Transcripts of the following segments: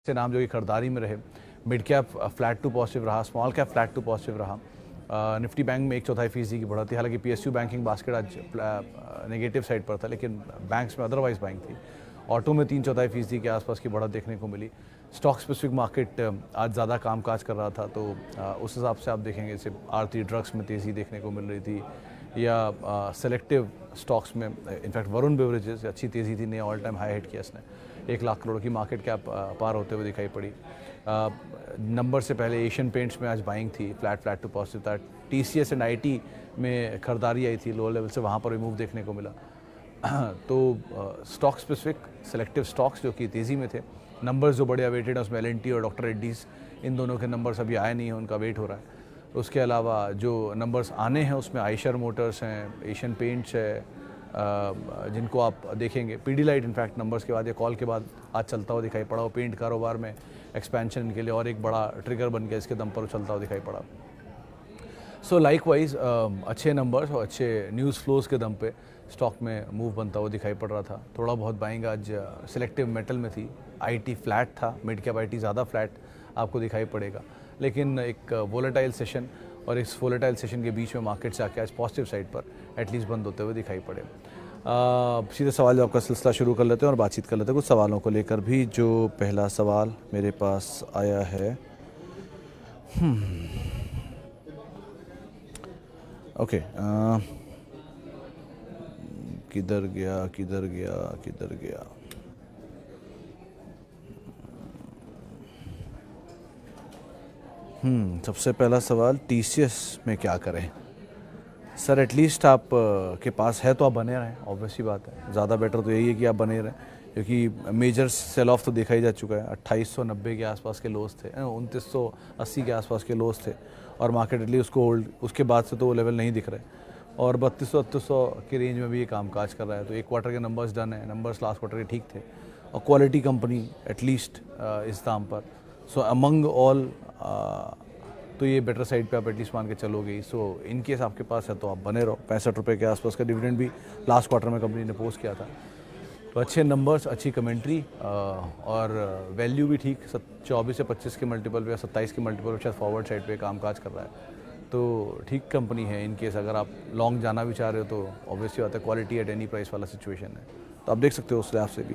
से नाम जो कि खरीदारी में रहे। Mid cap flat to positive रहा, small cap flat to positive रहा। निफ्टी बैंक में 1/4% की बढ़त थी। हालांकि पीएसयू बैंकिंग बास्केट आज नेगेटिव साइड पर था, लेकिन बैंक्स में अदरवाइज बैंक थी। ऑटो में 3/4% के आसपास की बढ़त देखने को मिली। स्टॉक स्पेसिफिक मार्केट आज ज़्यादा कामकाज कर रहा था, तो उस हिसाब से आप देखेंगे जैसे आरती ड्रग्स में तेज़ी देखने को मिल रही थी, या सेलेक्टिव स्टॉक्स में इनफैक्ट वरुण बेवरेजेस अच्छी तेज़ी थी, नया ऑल टाइम हाई हिट किया इसने। 1 लाख करोड़ की मार्केट कैप पार होते हुए दिखाई पड़ी। नंबर से पहले एशियन पेंट्स में आज बाइंग थी, फ्लैट टू पॉजिटिव था। टीसीएस एंड आईटी में खरीदारी आई थी लोअर लेवल से, वहाँ पर भी मूव देखने को मिला। तो स्टॉक स्पेसिफिक सेलेक्टिव स्टॉक्स जो कि तेज़ी में थे। नंबर्स जो बड़े अवेटेड हैं उसमें एल&टी और डॉक्टर रेड्डीज़, इन दोनों के नंबर्स अभी आए नहीं हैं, उनका वेट हो रहा है। उसके अलावा जो नंबर्स आने हैं उसमें आयशर मोटर्स हैं, एशियन पेंट्स है, जिनको आप देखेंगे। पीडीलाइट इनफैक्ट नंबर्स के बाद या कॉल के बाद आज चलता हुआ दिखाई पड़ा। वो पेंट कारोबार में एक्सपेंशन के लिए और एक बड़ा ट्रिगर बन गया, इसके दम पर चलता हुआ दिखाई पड़ा। सो लाइकवाइज अच्छे नंबर्स और अच्छे न्यूज़ फ्लोज के दम पे स्टॉक में मूव बनता हुआ दिखाई पड़ रहा था। थोड़ा बहुत बाइंग आज सिलेक्टिव मेटल में थी। आईटी फ्लैट था, मिड कैप आईटी ज़्यादा फ्लैट आपको दिखाई पड़ेगा, लेकिन एक वोलेटाइल सेशन और इस वोलेटाइल सेशन के बीच में मार्केट से आके आज पॉजिटिव साइड पर एटलीस्ट बंद होते हुए दिखाई पड़े। सीधे सवाल जवाब का सिलसिला शुरू कर लेते हैं और बातचीत कर लेते हैं कुछ सवालों को लेकर भी। जो पहला सवाल मेरे पास आया है, ओके, किधर गया। सबसे पहला सवाल, टीसीएस में क्या करें? सर एटलीस्ट आप के पास है तो आप बने रहें, ऑब्वियस सी बात है। ज़्यादा बेटर तो यही है कि आप बने रहें, क्योंकि मेजर सेल ऑफ तो देखा ही जा चुका है। 2890 के आसपास के लोस थे, 2980 के आसपास के लोस थे, और मार्केट एटलीस्ट उसको होल्ड, उसके बाद से तो वो लेवल नहीं दिख रहे। और 3200-3800 के रेंज में भी ये कामकाज कर रहा है। तो एक क्वार्टर के नंबर्स डन है, नंबर्स लास्ट क्वार्टर के ठीक थे, और क्वालिटी कंपनी एटलीस्ट इस दाम पर। सो अमंग ऑल तो ये बेटर साइड पे आप एटलीस्ट मान के चलोगे। सो इन केस आपके पास है तो आप बने रहो। 65 रुपये के आसपास का डिविडेंड भी लास्ट क्वार्टर में कंपनी ने पोस्ट किया था। तो अच्छे नंबर्स, अच्छी कमेंट्री, और वैल्यू भी ठीक। 24 से 25 के मल्टीपल पे या 27 के मल्टीपल पे शायद फॉरवर्ड साइड पे कामकाज कर रहा है। तो ठीक कंपनी है। इन केस अगर आप लॉन्ग जाना भी चाह रहे हो तो ऑब्वियसली बात है, क्वालिटी एट एनी प्राइस वाला सिचुएशन है, तो आप देख सकते हो उस लिहाज से भी।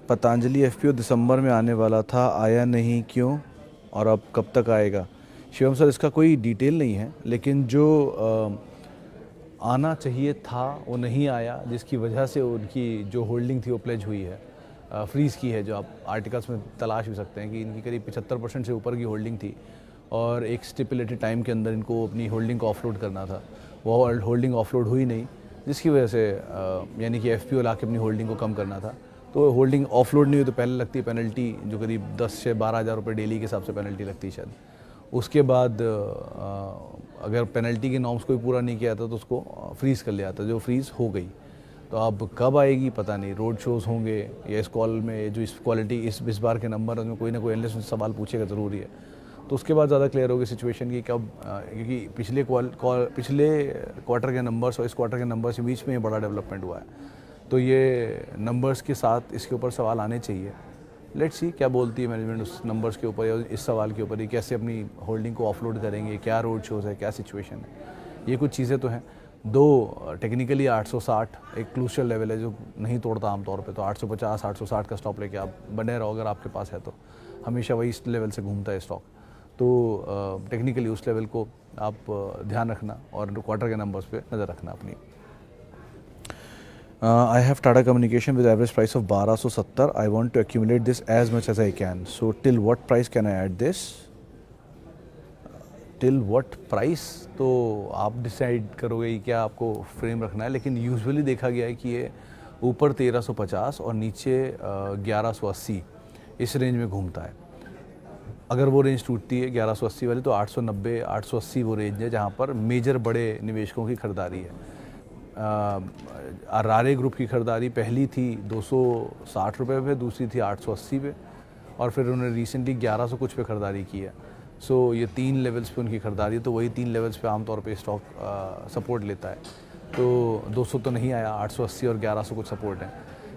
पतंजलि एफपीओ दिसंबर में आने वाला था, आया नहीं क्यों, और अब कब तक आएगा? शिवम सर, इसका कोई डिटेल नहीं है, लेकिन जो आना चाहिए था वो नहीं आया, जिसकी वजह से उनकी जो होल्डिंग थी वो प्लेज हुई है, फ्रीज़ की है, जो आप आर्टिकल्स में तलाश भी सकते हैं कि इनकी करीब 75% से ऊपर की होल्डिंग थी, और एक स्टिपुलेटेड टाइम के अंदर इनको अपनी होल्डिंग को ऑफलोड करना था। वो होल्डिंग ऑफलोड हुई नहीं, जिसकी वजह से यानी कि एफपीओ ला के अपनी होल्डिंग को कम करना था। तो होल्डिंग ऑफलोड नहीं हुई तो पहले लगती है पेनल्टी, जो करीब 10 से 12 हज़ार रुपये डेली के हिसाब से पेनल्टी लगती है शायद। उसके बाद अगर पेनल्टी के नॉर्म्स कोई पूरा नहीं किया था तो उसको फ्रीज़ कर लिया था, जो फ्रीज़ हो गई। तो अब कब आएगी पता नहीं। रोड शोज़ होंगे या इस कॉल में जो इस क्वालिटी इस बार के नंबर उसमें कोई ना कोई एनालिस्ट सवाल पूछेगा ज़रूरी है, तो उसके बाद ज़्यादा क्लियर होगी सिचुएशन की कब, क्योंकि पिछले क्वार्टर के नंबर्स और इस क्वार्टर के नंबर्स के बीच में ये बड़ा डेवलपमेंट हुआ है। तो ये नंबर्स के साथ इसके ऊपर सवाल आने चाहिए। लेट्स सी क्या बोलती है मैनेजमेंट उस नंबर्स के ऊपर या इस सवाल के ऊपर, ये कैसे अपनी होल्डिंग को ऑफलोड करेंगे, क्या रोड शोज़ है, क्या सिचुएशन है, ये कुछ चीज़ें तो हैं। दो टेक्निकली 860 एक क्रूशियल लेवल है जो नहीं तोड़ता आमतौर पे, तो 850 860 का स्टॉप लेके आप बने रहो अगर आपके पास है तो। हमेशा वही इस लेवल से घूमता है स्टॉक, तो टेक्निकली उस लेवल को आप ध्यान रखना और क्वार्टर के नंबर्स पे नज़र रखना अपनी। I have Tata Communication with average price of 1270. I want to accumulate this as much as I can. So till what price can I add this? Till what price तो आप decide करोगे क्या आपको frame रखना है, लेकिन usually देखा गया है कि ये ऊपर 1350 और नीचे 1180 इस रेंज में घूमता है। अगर वो रेंज टूटती है 1180 वाली तो 890 880 वो रेंज है जहाँ पर मेजर बड़े निवेशकों की खरीदारी है। आरारे ग्रुप की खरीदारी पहली थी 260 रुपये पे, दूसरी थी 880 पे, और फिर उन्होंने रिसेंटली 1100 कुछ पे खरीदारी की है। सो ये 3 लेवल्स पे उनकी खरीदारी है, तो वही 3 लेवल्स पे आमतौर पे स्टॉक सपोर्ट लेता है। तो 200 तो नहीं आया, 880 और 1100 कुछ सपोर्ट है।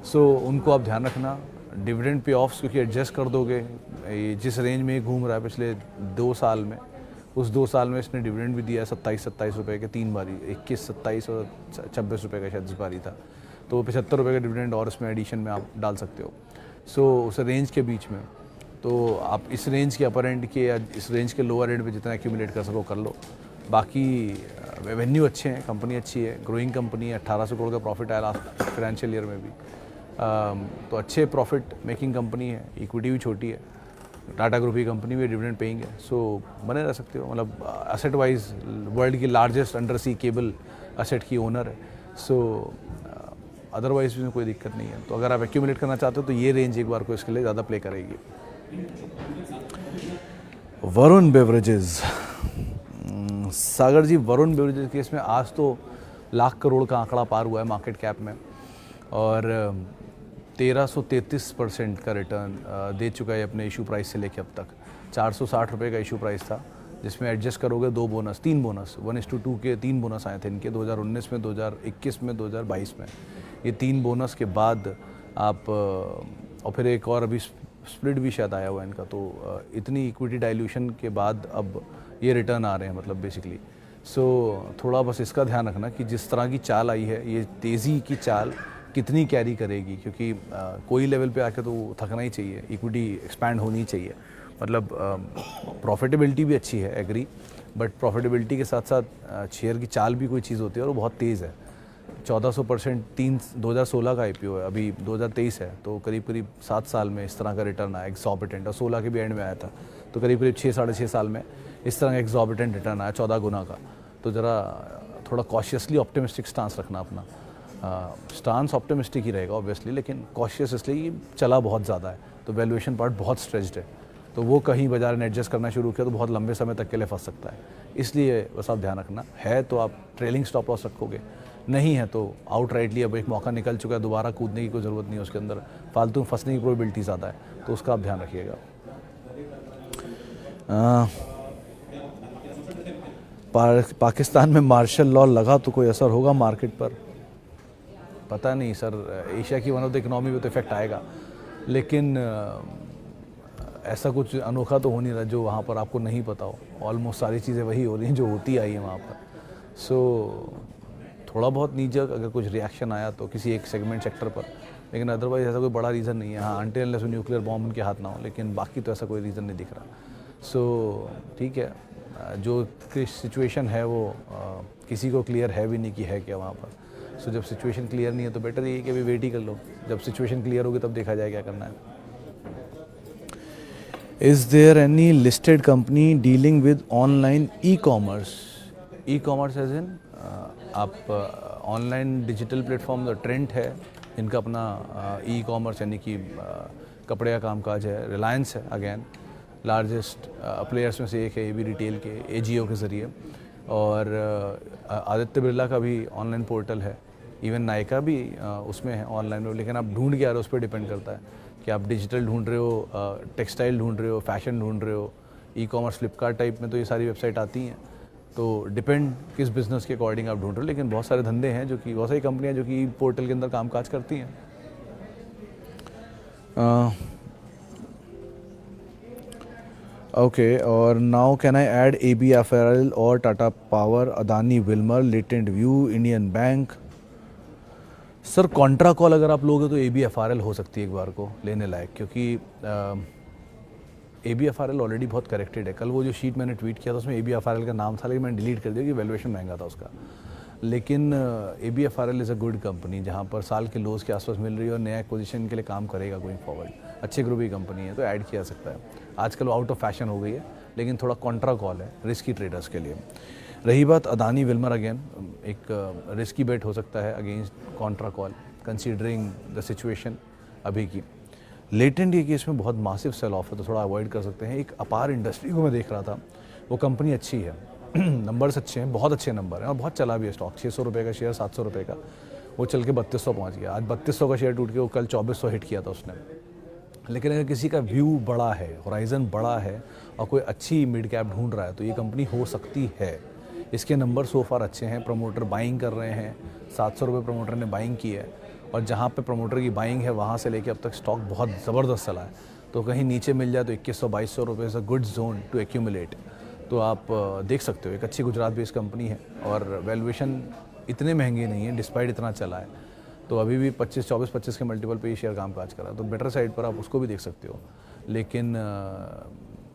सो उनको आप ध्यान रखना। डिविडेंड पे ऑफ्स क्योंकि एडजस्ट कर दोगे, ये जिस रेंज में घूम रहा है पिछले 2 साल में, उस 2 साल में इसने डिविडेंड भी दिया है 27 रुपये के 3 बारी, 21, 27 और 26 रुपये का शायद इस बारी था। तो 75 रुपये का डिविडेंड और इसमें एडिशन में आप डाल सकते हो। सो उस रेंज के बीच में, तो आप इस रेंज के अपर एंड के या इस रेंज के लोअर एंड पे जितना एक्यूमुलेट कर सको कर लो। बाकी रेवेन्यू अच्छे हैं, कंपनी अच्छी है, ग्रोइंग कंपनी है, 1800 करोड़ का प्रॉफिट आया लास्ट फाइनेंशियल ईयर में भी। तो अच्छे प्रॉफिट मेकिंग कंपनी है, इक्विटी भी छोटी है, टाटा ग्रुप की कंपनी भी डिविडेंड पेइंग है। सो बने रह सकते हो, मतलब एसेट वाइज वर्ल्ड की largest under sea cable asset की ओनर है। सो अदरवाइज इसमें कोई दिक्कत नहीं है। तो अगर आप एक्यूमुलेट करना चाहते हो तो ये रेंज एक बार को इसके लिए ज़्यादा प्ले करेगी। वरुण बेवरेजेस, सागर जी, वरुण बेवरेजेस केस में आज तो लाख करोड़ का आंकड़ा पार हुआ है मार्केट कैप में, और 1333% का रिटर्न दे चुका है अपने इशू प्राइस से लेके अब तक। 460 रुपये का इशू प्राइस था, जिसमें एडजस्ट करोगे 3 बोनस 1:2 के 3 बोनस आए थे इनके 2019 में, 2021 में, 2022 में। ये 3 बोनस के बाद आप और फिर एक और अभी स्प्लिट भी शायद आया हुआ है इनका। तो इतनी इक्विटी डाइल्यूशन के बाद अब ये रिटर्न आ रहे हैं, मतलब बेसिकली। सो थोड़ा बस इसका ध्यान रखना कि जिस तरह की चाल आई है, ये तेज़ी की चाल कितनी कैरी करेगी, क्योंकि कोई लेवल पे आके तो थकना ही चाहिए, इक्विटी एक्सपैंड होनी चाहिए। मतलब प्रॉफिटेबिलिटी भी अच्छी है, एग्री, बट प्रॉफिटेबिलिटी के साथ साथ शेयर की चाल भी कोई चीज़ होती है और वो बहुत तेज़ है। 1400% 2016 का IPO है, अभी 2023 है, तो करीब करीब 7 साल में इस तरह का रिटर्न आया एक्सॉर्बिटेंट, और 16 के भी एंड में आया था, तो करीब करीब 6-6.5 साल में इस तरह का एक्सॉर्बिटेंट रिटर्न आया 14 गुना का। तो ज़रा थोड़ा कॉशियसली ऑप्टिमिस्टिक स्टांस रखना अपना। स्टांस ऑप्टिमिस्टिक ही रहेगा ऑब्वियसली, लेकिन कॉशियस इसलिए कि चला बहुत ज़्यादा है, तो वैल्यूएशन पार्ट बहुत स्ट्रेच्ड है, तो वो कहीं बाजार ने एडजस्ट करना शुरू किया तो बहुत लंबे समय तक के लिए फंस सकता है। इसलिए बस आप ध्यान रखना, है तो आप ट्रेलिंग स्टॉप लॉस रखोगे, नहीं है तो आउट राइटली अब एक मौका निकल चुका है, दोबारा कूदने की कोई ज़रूरत नहीं है, उसके अंदर फालतू में फंसने की प्रोबेबिलिटी ज़्यादा है, तो उसका आप ध्यान रखिएगा। पाकिस्तान में मार्शल लॉ लगा तो कोई असर होगा मार्केट पर? पता नहीं सर, एशिया की वन ऑफ द इकोनॉमी में तो इफेक्ट आएगा, लेकिन ऐसा कुछ अनोखा तो हो नहीं रहा जो वहाँ पर आपको नहीं पता हो। ऑलमोस्ट सारी चीज़ें वही हो रही हैं जो होती आई हैं वहाँ पर। सो थोड़ा बहुत नीजक अगर कुछ रिएक्शन आया तो किसी एक सेगमेंट सेक्टर पर, लेकिन अदरवाइज ऐसा कोई बड़ा रीज़न नहीं है। हाँ, अनटिल अनलेस न्यूक्लियर बॉम्ब उनके हाथ ना हो, लेकिन बाकी तो ऐसा कोई रीज़न नहीं दिख रहा। सो ठीक है, जो सिचुएशन है वो किसी को क्लियर है भी नहीं कि है क्या वहाँ पर। सो जब सिचुएशन क्लियर नहीं है तो बेटर ये है कि अभी वेट ही कर लो, जब सिचुएशन क्लियर होगी तब देखा जाए क्या करना है। Is there any listed company dealing with online e-commerce? E-commerce as in आप ऑनलाइन डिजिटल प्लेटफॉर्म ट्रेंड है, इनका अपना ई-कॉमर्स यानी कि कपड़े का कामकाज है। रिलायंस है अगेन लार्जेस्ट प्लेयर्स में से एक है, ये भी रिटेल के एजियो के ज़रिए, और आदित्य बिरला का भी ऑनलाइन पोर्टल है, इवन नायका भी उसमें है ऑनलाइन में। लेकिन आप ढूंढ के आ रहे हो उस पर डिपेंड करता है कि आप डिजिटल ढूंढ रहे हो, टेक्सटाइल ढूंढ रहे हो, फैशन ढूंढ रहे हो, ई-कॉमर्स फ्लिपकार्ट टाइप में तो ये सारी वेबसाइट आती हैं। तो डिपेंड किस बिज़नेस के अकॉर्डिंग आप ढूंढ रहे हो, लेकिन बहुत सारे धंधे हैं जो कि बहुत सारी कंपनियां जो कि पोर्टल के अंदर कामकाज करती हैं। ओके, और now can I add ABFRL और Tata power, Adani Wilmer, latent view, Indian bank? Sir Contra call अगर आप लोगे तो ABFRL हो सकती है एक बार को लेने लायक, क्योंकि ABFRL ऑलरेडी बहुत करेक्टेड है। कल वो जो शीट मैंने ट्वीट किया था उसमें ABFRL का नाम था, लेकिन मैंने डिलीट कर दिया कि वैल्यूएशन महंगा था उसका। लेकिन ABFRL is a good company जहाँ पर साल के लोज के आसपास मिल रही है और नया एक्विजिशन के लिए काम करेगा गोइंग फॉरवर्ड। अच्छे ग्रुप की कंपनी है तो ऐड किया जा सकता है। आजकल आउट ऑफ फैशन हो गई है, लेकिन थोड़ा कॉन्ट्रा कॉल है रिस्की ट्रेडर्स के लिए। रही बात अदानी विल्मर, अगेन एक रिस्की बेट हो सकता है against Contra call considering the situation अभी की। लेटेंट के केस में बहुत मासिव सेल ऑफ है तो थोड़ा अवॉइड कर सकते हैं। एक अपार इंडस्ट्री को मैं देख रहा था, वो कंपनी अच्छी है, नंबर्स अच्छे हैं, बहुत अच्छे नंबर हैं और बहुत चला भी है स्टॉक। 600 रुपये का शेयर, 700 रुपये का, वो चल के 3200 पहुँच गया। आज 3200 का शेयर टूट के वो कल 2400 हिट किया था उसने। लेकिन अगर किसी का व्यू बड़ा है, होराइजन बड़ा है और कोई अच्छी मिड कैप ढूंढ रहा है तो ये कंपनी हो सकती है। इसके नंबर सो फार अच्छे हैं, प्रमोटर बाइंग कर रहे हैं, 700 रुपये प्रमोटर ने बाइंग की है, और जहाँ पे प्रमोटर की बाइंग है वहाँ से लेके अब तक स्टॉक बहुत ज़बरदस्त चला है। तो कहीं नीचे मिल जाए तो 2100-2200 रुपये is a good zone to accumulate. तो आप देख सकते हो, एक अच्छी गुजरात बेस्ड कंपनी है और वैल्यूएशन इतने महंगे नहीं है डिस्पाइट इतना चला है। तो अभी भी 24-25 के मल्टीपल पे ये शेयर काम काज कर रहा है, तो बेटर साइड पर आप उसको भी देख सकते हो। लेकिन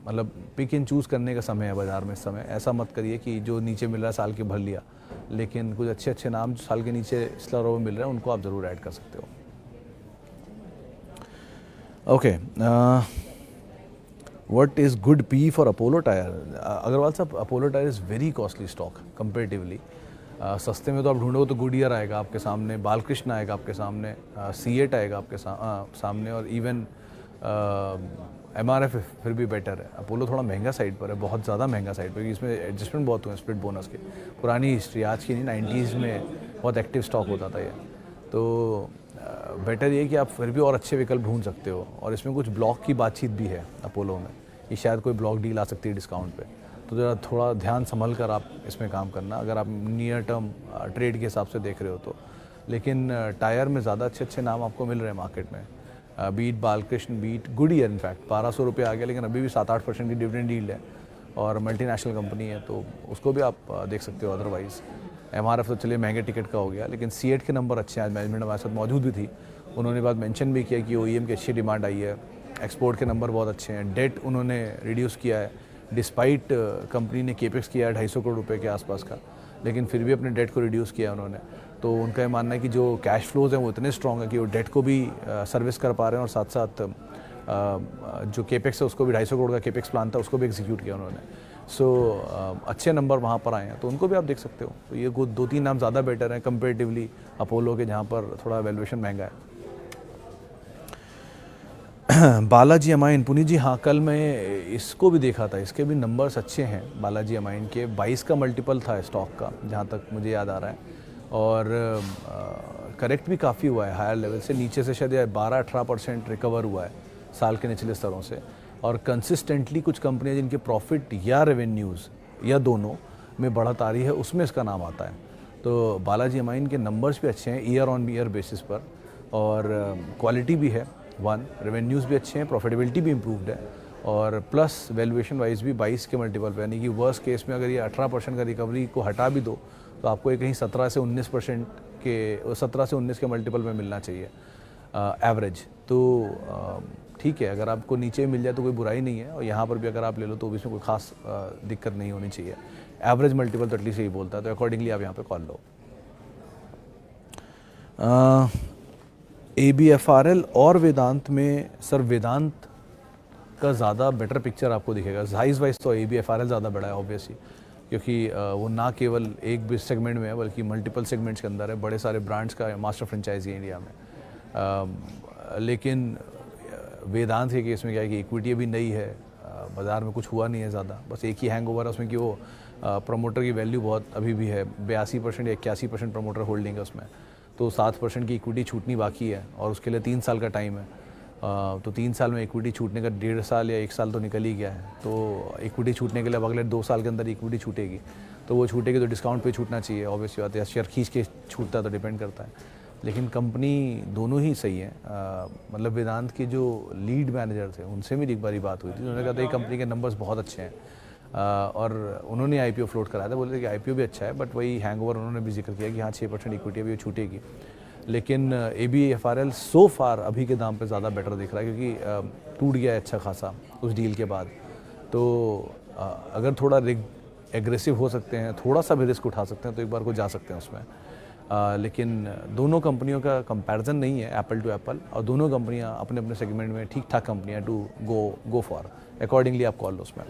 मतलब पिक एंड चूज़ करने का समय है बाज़ार में इस समय। ऐसा मत करिए कि जो नीचे मिल रहा है साल के भर लिया, लेकिन कुछ अच्छे अच्छे नाम जो साल के नीचे स्लरों में मिल रहे हैं उनको आप ज़रूर ऐड कर सकते हो। Okay, what is good P for Apollo tyre? Agarwal साहब, Apollo tyre is very costly stock comparatively. सस्ते में तो आप ढूंढोगे तो गुडियर आएगा आपके सामने, बालकृष्ण आएगा आपके सामने, C8 आएगा आपके सामने, और इवन MRF फिर भी बेटर है। अपोलो थोड़ा महंगा साइड पर है, बहुत ज़्यादा महंगा साइड पर, क्योंकि इसमें एडजस्टमेंट बहुत हुए हैं स्प्लिट बोनस के। पुरानी हिस्ट्री, आज की नहीं, 90s में बहुत एक्टिव स्टॉक होता था ये। तो बेटर ये कि आप फिर भी और अच्छे विकल्प ढूंढ सकते हो, और इसमें कुछ ब्लॉक की बातचीत भी है अपोलो में, ये शायद कोई ब्लॉक डील आ सकती है डिस्काउंट पे। तो ज़रा थोड़ा ध्यान संभल कर आप इसमें काम करना, अगर आप नियर टर्म ट्रेड के हिसाब से देख रहे हो तो। लेकिन टायर में ज़्यादा अच्छे अच्छे नाम आपको मिल रहे हैं मार्केट में, beat Balkrishna, beat Goodyear. In fact 1200 रुपये आ गया, लेकिन अभी भी 7-8% की डिविडेंड यील्ड है और मल्टीनेशनल कंपनी है, तो उसको भी आप देख सकते हो। अदरवाइज़ MRF तो चलिए महंगे टिकट का हो गया, लेकिन C8 के नंबर अच्छे हैं। आज मैनेजमेंट हमारे साथ मौजूद भी थी, उन्होंने बात मेंशन भी किया कि OEM की अच्छी डिमांड आई है, एक्सपोर्ट के नंबर बहुत अच्छे हैं, डेट उन्होंने रिड्यूस किया है, डिस्पाइट कंपनी ने केपेक्स किया है 250 करोड़ रुपये के आसपास का, लेकिन फिर भी अपने डेट को रिड्यूस किया उन्होंने। तो उनका ये मानना है कि जो कैश फ्लोज हैं वो इतने स्ट्रॉन्ग है कि वो डेट को भी सर्विस कर पा रहे हैं, और साथ साथ जो केपेक्स है उसको भी 250 करोड़ का केपेक्स प्लान था उसको भी एग्जीक्यूट किया उन्होंने। सो अच्छे नंबर वहाँ पर आए हैं, तो उनको भी आप देख सकते हो। तो ये 2-3 नाम ज़्यादा बेटर हैं कंपेरेटिवली अपोलो के, जहाँ पर थोड़ा वैल्यूएशन महंगा है। बालाजी अमाइन, पुनीत जी, हाँ कल मैं इसको भी देखा था, इसके भी नंबर्स अच्छे हैं बालाजी अमाइन के। 22 का मल्टीपल था स्टॉक का, जहाँ तक मुझे याद आ रहा है, और करेक्ट भी काफ़ी हुआ है हायर लेवल से, नीचे से शायद 12-18% रिकवर हुआ है साल के निचले स्तरों से। और कंसिस्टेंटली कुछ कंपनियाँ जिनके प्रॉफिट या रेवेन्यूज़ या दोनों में बढ़त आ रही है, उसमें इसका नाम आता है। तो बालाजी अमाइन के नंबर्स भी अच्छे हैं ईयर ऑन ईयर बेसिस पर, और क्वालिटी भी है, रेवेन्यूज़ भी अच्छे हैं, प्रॉफिटेबिलिटी भी इम्प्रूव्ड है, और प्लस वैल्यूएशन वाइज भी 22 के मल्टीपल पे, यानी कि वर्स्ट केस में अगर ये 18% का रिकवरी को हटा भी दो तो आपको ये कहीं 17 से 19% के 17 से 19 के मल्टीपल में मिलना चाहिए एवरेज। तो ठीक है, अगर आपको नीचे मिल जाए तो कोई बुराई नहीं है, और यहाँ पर भी अगर आप ले लो तो भी इसमें कोई खास दिक्कत नहीं होनी चाहिए। एवरेज मल्टीपल तो एटलीस्ट यही बोलता है, तो अकॉर्डिंगली आप यहाँ पे कॉल लो। ABFRL और वेदांत में, सर वेदांत का ज़्यादा बेटर पिक्चर आपको दिखेगा। साइज़ वाइज तो ABFRL ज़्यादा बड़ा है ऑब्वियसली, क्योंकि वो ना केवल एक सेगमेंट में है बल्कि मल्टीपल सेगमेंट्स के अंदर है, बड़े सारे ब्रांड्स का मास्टर फ्रेंचाइजी है इंडिया में। लेकिन वेदांत के केस में क्या है कि इक्विटी अभी नई है, बाज़ार में कुछ हुआ नहीं है ज़्यादा, बस एक ही हैंग ओवर है उसमें कि वो प्रमोटर की वैल्यू बहुत अभी भी है, 82% या 81% प्रमोटर होल्डिंग है उसमें, तो 7% की इक्विटी छूटनी बाकी है, और उसके लिए 3 साल का टाइम है। तो 3 साल में इक्विटी छूटने का 1.5 साल या 1 साल तो निकल ही गया है। तो इक्विटी छूटने के लिए अब अगले 2 साल के अंदर इक्विटी छूटेगी, तो वो छूटेगी तो डिस्काउंट पे छूटना चाहिए, ऑब्वियसली बात है, या शेयर खींच के छूटता तो डिपेंड करता है। लेकिन कंपनी दोनों ही सही है। मतलब वेदांत के जो लीड मैनेजर थे उनसे भी एक बारी बात हुई थी, उन्होंने कहा था ये कंपनी के नंबर्स बहुत अच्छे हैं, और उन्होंने IPO फ्लोट कराया था, बोले थे कि IPO भी अच्छा है, बट वही हैंगओवर उन्होंने भी जिक्र किया कि हाँ 6% इक्विटी अभी छूटेगी। लेकिन ABFRL सो फार अभी के दाम पे ज़्यादा बेटर दिख रहा है, क्योंकि टूट गया है अच्छा खासा उस डील के बाद। तो अगर थोड़ा एग्रेसिव हो सकते हैं, थोड़ा सा भी रिस्क उठा सकते हैं, तो एक बार को जा सकते हैं उसमें। लेकिन दोनों कंपनियों का कंपैरिजन नहीं है एप्पल टू एप्पल, और दोनों कंपनियां अपने अपने सेगमेंट में ठीक ठाक कंपनियां टू गो फॉर, अकॉर्डिंगली आप कॉल लो उसमें।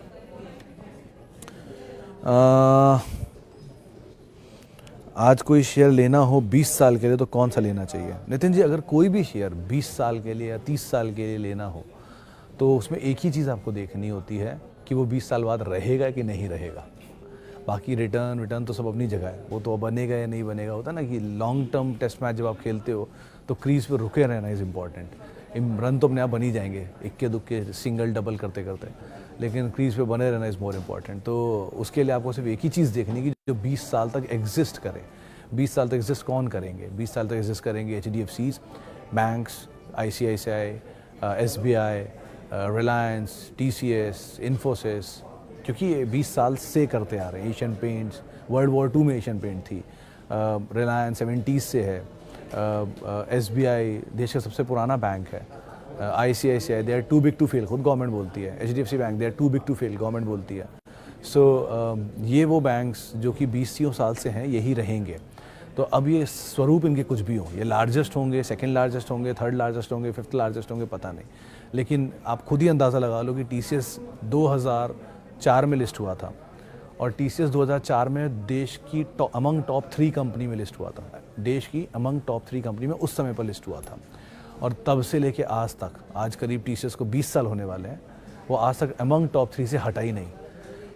आज कोई शेयर लेना हो 20 साल के लिए तो कौन सा लेना चाहिए? नितिन जी, अगर कोई भी शेयर 20 साल के लिए या 30 साल के लिए लेना हो तो उसमें एक ही चीज़ आपको देखनी होती है कि वो 20 साल बाद रहेगा कि नहीं रहेगा। बाकी रिटर्न तो सब अपनी जगह है, वो तो बनेगा या नहीं बनेगा। होता है ना कि लॉन्ग टर्म टेस्ट मैच जब आप खेलते हो तो क्रीज पे रुके रहना इज़ इम्पॉर्टेंट। रन तो अपने आप बन ही जाएंगे, इक्के दुक्के सिंगल डबल करते करते, लेकिन क्रीज पे बने रहना इज़ मोर इम्पॉर्टेंट। तो उसके लिए आपको सिर्फ एक ही चीज़ देखनी कि जो 20 साल तक एग्जिस्ट करे। 20 साल तक एग्जिस्ट कौन करेंगे? 20 साल तक एग्जिस्ट करेंगे HDFCs, banks, ICICI, SBI, Reliance, TCS, Infosys, क्योंकि ये 20 साल से करते आ रहे हैं। एशियन पेंट्स, वर्ल्ड वॉर 2 में एशियन पेंट थी, रिलायंस 70s से है, SBI देश का सबसे पुराना बैंक है, ICICI they are too big to fail, खुद गवर्नमेंट बोलती है, HDFC bank they are too big to fail, government बोलती है। सो ये वो बैंक्स जो कि 20 साल से हैं यही रहेंगे। तो अब ये स्वरूप इनके कुछ भी हों, ये लार्जेस्ट होंगे, सेकंड लार्जेस्ट होंगे, थर्ड लार्जेस्ट होंगे, फिफ्थ लार्जेस्ट होंगे, पता नहीं, लेकिन आप खुद ही अंदाज़ा लगा लो कि TCS 2004 में लिस्ट हुआ था और TCS 2004 में देश की अमंग टॉप 3 कंपनी में लिस्ट हुआ था। देश की अमंग टॉप 3 कंपनी में उस समय पर लिस्ट हुआ था और तब से लेके आज तक, आज करीब TCS को 20 साल होने वाले हैं, वो आज तक अमंग टॉप 3 से हटा ही नहीं।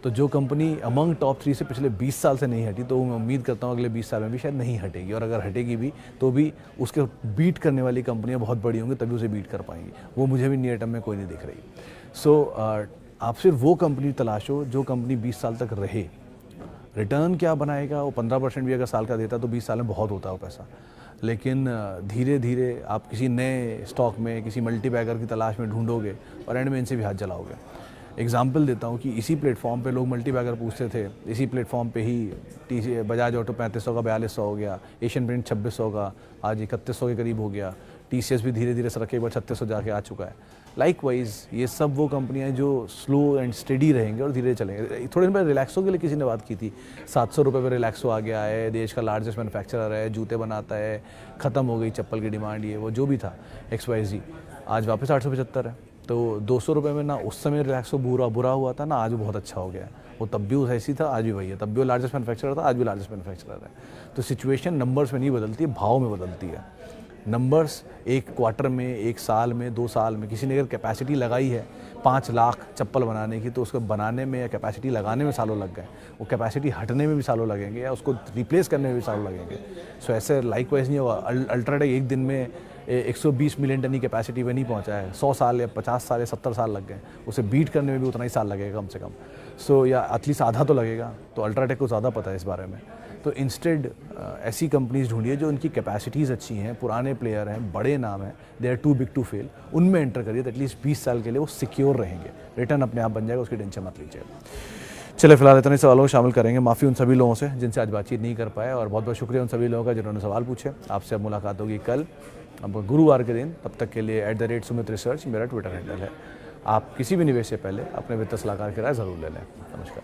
तो जो कंपनी अमंग टॉप 3 से पिछले 20 साल से नहीं हटी, तो मैं उम्मीद करता हूँ अगले 20 साल में भी शायद नहीं हटेगी, और अगर हटेगी भी तो भी उसके बीट करने वाली कंपनियाँ बहुत बड़ी होंगी, तभी उसे बीट कर पाएंगी। वो मुझे भी नियर टर्म में कोई नहीं दिख रही। सो आप सिर्फ वो कंपनी तलाशो जो कंपनी 20 साल तक रहे। रिटर्न क्या बनाएगा, वो 15% भी अगर साल का देता तो 20 साल में बहुत होता है वो पैसा, लेकिन धीरे धीरे आप किसी नए स्टॉक में, किसी मल्टीबैगर की तलाश में ढूंढोगे और एंड में इनसे भी हाथ जलाओगे। एग्जाम्पल देता हूँ कि इसी प्लेटफॉर्म पे लोग मल्टीबैगर पूछते थे, इसी प्लेटफॉर्म पे ही बजाज ऑटो 3500 का 4200 हो गया, एशियन पेंट 2600 का आज 3100 के करीब हो गया, TCS भी धीरे धीरे सड़क एक बार 3600 जाके आ चुका है। लाइकवाइज ये सब वो कंपनियां जो स्लो एंड स्टेडी रहेंगे और धीरे चलेंगे। थोड़े दिन पहले रिलैक्सो के लिए किसी ने बात की थी, 700 रुपये पर रिलैक्सो आ गया है, देश का लार्जेस्ट मैन्युफैक्चरर है, जूते बनाता है, ख़त्म हो गई चप्पल की डिमांड, ये वो जो भी था XYZ, आज वापस 875 है। तो 200 रुपये में ना उस समय रिलैक्सो बुरा हुआ था ना, आज वो बहुत अच्छा हो गया है। वो तब भी ऐसी था, आज भी वही है, तब भी वो लार्जेस्ट मैन्युफैक्चरर था, आज भी लार्जेस्ट मैन्युफैक्चरर है। तो सिचुएशन नंबर्स में नहीं बदलती है, भाव में बदलती है। नंबर्स एक क्वार्टर में, एक साल में, 2 साल में, किसी ने अगर कैपेसिटी लगाई है 5 लाख चप्पल बनाने की, तो उसको बनाने में या कैपेसिटी लगाने में सालों लग गए, वो कैपेसिटी हटने में भी सालों लगेंगे या उसको रिप्लेस करने में भी सालों लगेंगे। सो ऐसे लाइकवाइज नहीं होगा। अल्ट्राटेक एक दिन में 120 मिलियन टन की कैपेसिटी पे नहीं पहुंचा है, 100 साल या 50 साल या 70 साल लग गए, उसे बीट करने में भी उतना ही साल लगेगा कम से कम। सो या एटलीस्ट आधा तो लगेगा। तो अल्ट्राटेक को ज़्यादा पता है इस बारे में। तो इंस्टेड ऐसी कंपनीज ढूंढिए जो उनकी कैपेसिटीज़ अच्छी हैं, पुराने प्लेयर हैं, बड़े नाम हैं, they are too big to fail, उनमें एंटर करिए तो एटलीस्ट 20 साल के लिए वो सिक्योर रहेंगे, रिटर्न अपने आप बन जाएगा, उसकी टेंशन मत लीजिए। चलिए फिलहाल इतने सवालों को शामिल करेंगे। माफ़ी उन सभी लोगों से जिनसे आज बातचीत नहीं कर पाए, और बहुत बहुत शुक्रिया उन सभी लोगों का जिन्होंने सवाल पूछे। आपसे अब मुलाकात होगी कल, अब गुरुवार के दिन। तब तक के लिए @सुमित रिसर्च मेरा ट्विटर हैंडल है। आप किसी भी निवेश से पहले अपने वित्त सलाहकार की राय ज़रूर ले लें। नमस्कार।